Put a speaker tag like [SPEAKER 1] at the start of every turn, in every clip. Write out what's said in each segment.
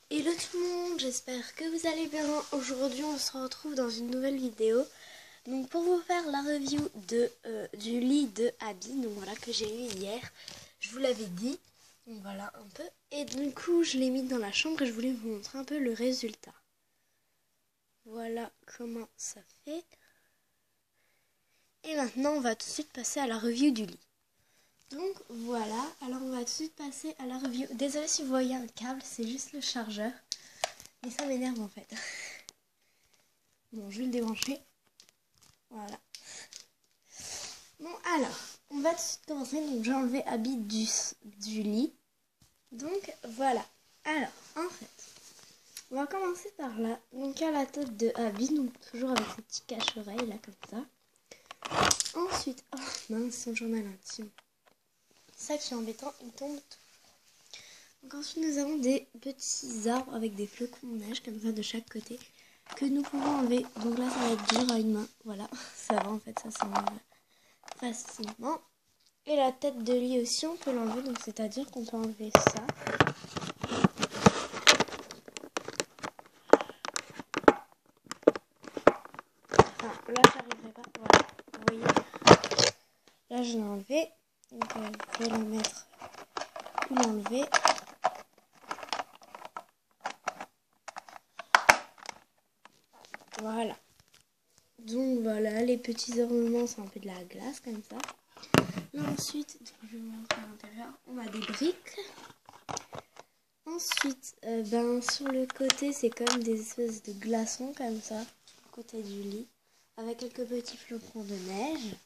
[SPEAKER 1] Hello tout le monde, j'espère que vous allez bien. Aujourd'hui on se retrouve dans une nouvelle vidéo. Donc pour vous faire la review du lit de Abby, donc voilà, que j'ai eu hier. Je vous l'avais dit, donc voilà un peu. Et du coup je l'ai mis dans la chambre et je voulais vous montrer un peu le résultat. Voilà comment ça fait. Et maintenant on va tout de suite passer à la review du lit. Donc voilà, alors on va tout de suite passer à la review. Désolée si vous voyez un câble, c'est juste le chargeur. Mais ça m'énerve en fait. Bon, je vais le débrancher. Voilà. Bon, alors, on va tout de suite commencer. Donc, j'ai enlevé Abby du lit. Donc, voilà. Alors, en fait, on va commencer par là. Donc, à la tête de Abby. Donc, toujours avec ses petits cache-oreilles, là, comme ça. Ensuite, oh mince, son journal intime. Ça qui est embêtant, il tombe tout. Donc, ensuite, nous avons des petits arbres avec des flocons de neige, comme ça, de chaque côté, que nous pouvons enlever. Donc là, ça va être dur à une main. Voilà, ça va, en fait, ça s'enlève facilement. Et la tête de lit aussi, on peut l'enlever, donc c'est-à-dire qu'on peut enlever ça. Enfin, là, j'arriverai pas. Voilà, vous voyez. Là, je l'ai enlevé. Donc, je vais le mettre ou l'enlever. Voilà. Donc, voilà, les petits ornements, c'est un peu de la glace, comme ça. Là, ensuite, je vais vous montrer à l'intérieur, on a des briques. Ensuite, sur le côté, c'est comme des espèces de glaçons, comme ça, au côté du lit, avec quelques petits flocons de neige.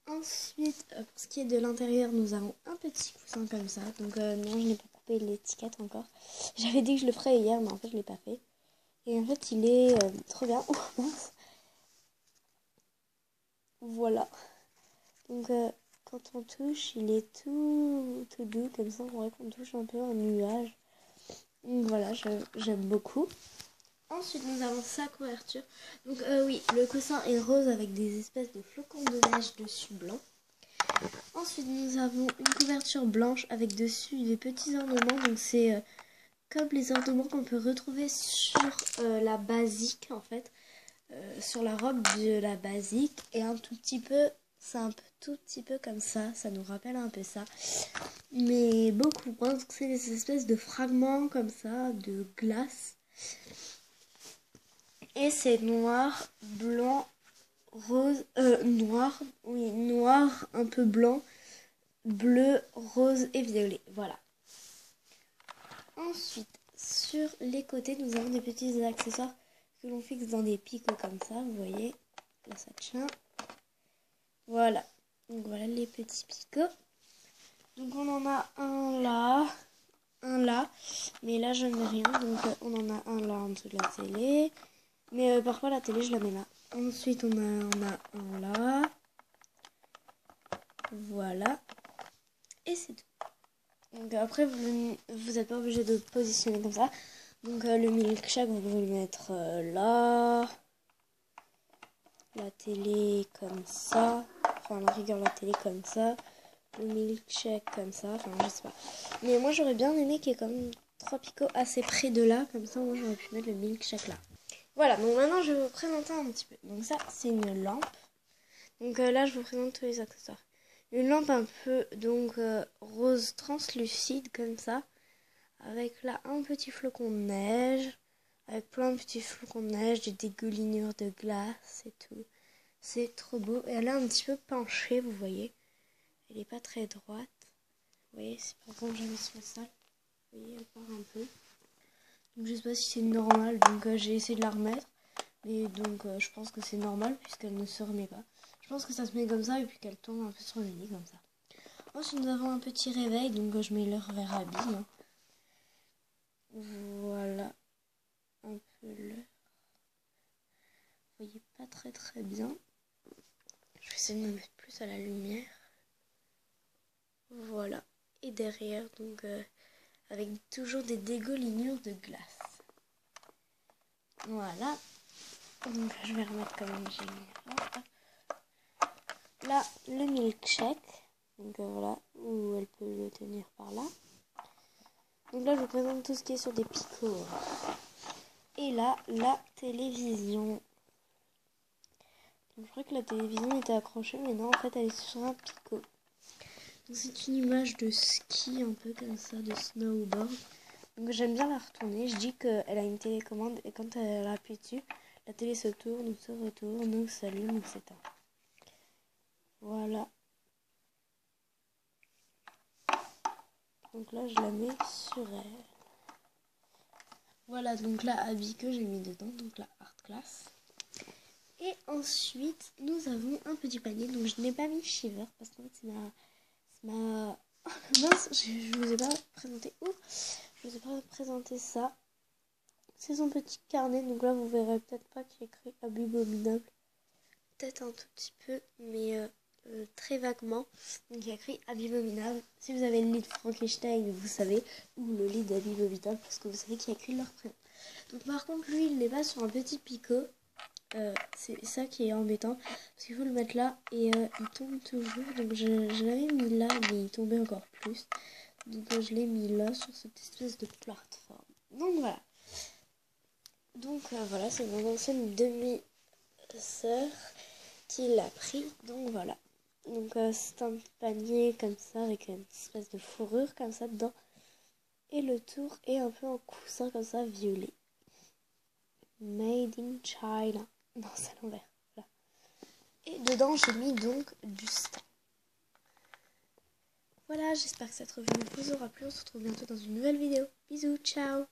[SPEAKER 1] Ensuite, pour ce qui est de l'intérieur, nous avons un petit coussin comme ça. Donc non, je n'ai pas coupé l'étiquette encore. J'avais dit que je le ferais hier, mais en fait, je ne l'ai pas fait. Et en fait, il est trop bien. Oh, mince. Voilà. Donc, quand on touche, il est tout doux, comme ça, on dirait qu'on touche un peu un nuage. Donc voilà, j'aime beaucoup. Ensuite, nous avons sa couverture. Donc oui, le coussin est rose avec des espèces de flocons de neige dessus blanc. Ensuite, nous avons une couverture blanche avec dessus des petits ornements. Donc c'est comme les ornements qu'on peut retrouver sur la basique en fait. Sur la robe de la basique. Et un tout petit peu, c'est un tout petit peu comme ça. Ça nous rappelle un peu ça. Mais beaucoup moins. Donc c'est des espèces de fragments comme ça, de glace. Et c'est noir, blanc, rose, noir, oui, noir, un peu blanc, bleu, rose et violet. Voilà. Ensuite, sur les côtés, nous avons des petits accessoires que l'on fixe dans des picots comme ça, vous voyez. Là, ça tient. Voilà. Donc voilà les petits picots. Donc on en a un là, mais là je ne mets rien. Donc on en a un là en dessous de la télé. Mais parfois la télé, je la mets là. Ensuite, on a un là. Voilà. Et c'est tout. Donc après, vous n'êtes pas obligé de positionner comme ça. Donc le milkshake, vous pouvez le mettre là. La télé comme ça. Enfin, la rigueur, la télé comme ça. Le milkshake comme ça. Enfin, je sais pas. Mais moi, j'aurais bien aimé qu'il y ait quand même 3 picots assez près de là. Comme ça, moi, j'aurais pu mettre le milkshake là. Voilà, donc maintenant, je vais vous présenter un petit peu. Donc ça, c'est une lampe. Donc là, je vous présente tous les accessoires. Une lampe un peu donc rose translucide comme ça. Avec là un petit flocon de neige. Avec plein de petits flocons de neige, des dégoulinures de glace et tout. C'est trop beau. Et elle est un petit peu penchée, vous voyez. Elle n'est pas très droite. Vous voyez, si par exemple je mets sur le sol, vous voyez, elle part un peu. Donc je sais pas si c'est normal, donc j'ai essayé de la remettre. Mais donc je pense que c'est normal puisqu'elle ne se remet pas. Je pense que ça se met comme ça et puis qu'elle tombe un peu sur le lit comme ça. Ensuite nous avons un petit réveil, donc je mets l'heure vers Abby. Hein. Voilà, un peu l'heure. Vous voyez pas très bien. Je vais essayer de me mettre plus à la lumière. Voilà. Et derrière, donc avec toujours des dégoulinures de glace. Voilà. Donc je vais remettre quand même j'ai mis là le milkshake. Donc voilà, où elle peut le tenir par là. Donc là, je vous présente tout ce qui est sur des picots. Et là, la télévision. Donc, je crois que la télévision était accrochée, mais non, en fait, elle est sur un picot. Donc, c'est une image de ski, un peu comme ça, de snowboard. Donc, j'aime bien la retourner. Je dis qu'elle a une télécommande et quand elle appuie dessus, la télé se tourne ou se retourne ou s'allume, etc. Voilà. Donc là, je la mets sur elle. Voilà, donc là, habit que j'ai mis dedans, donc la Art Class. Et ensuite, nous avons un petit panier. Donc, je n'ai pas mis Shiver parce qu'en fait, c'est ma... Mince, je vous ai pas présenté où. Je vous ai pas présenté ça. C'est son petit carnet. Donc là, vous verrez peut-être pas qu'il y a écrit Abominable. Peut-être un tout petit peu, mais très vaguement. Donc, il y a écrit Abominable. Si vous avez le lit de Frankenstein, vous savez. Ou le lit d'Abominable parce que vous savez qu'il y a écrit leur prénom. Donc, par contre, lui, il n'est pas sur un petit picot. C'est ça qui est embêtant parce qu'il faut le mettre là et il tombe toujours, donc je l'avais mis là mais il tombait encore plus, donc je l'ai mis là sur cette espèce de plateforme. Donc voilà, c'est mon ancienne demi-sœur qui l'a pris. Donc voilà, donc c'est un panier comme ça avec une espèce de fourrure comme ça dedans et le tour est un peu en coussin comme ça violet, made in China. Non, c'est à l'envers. Voilà. Et dedans, j'ai mis donc du stain. Voilà, j'espère que cette revue vous aura plu. On se retrouve bientôt dans une nouvelle vidéo. Bisous, ciao!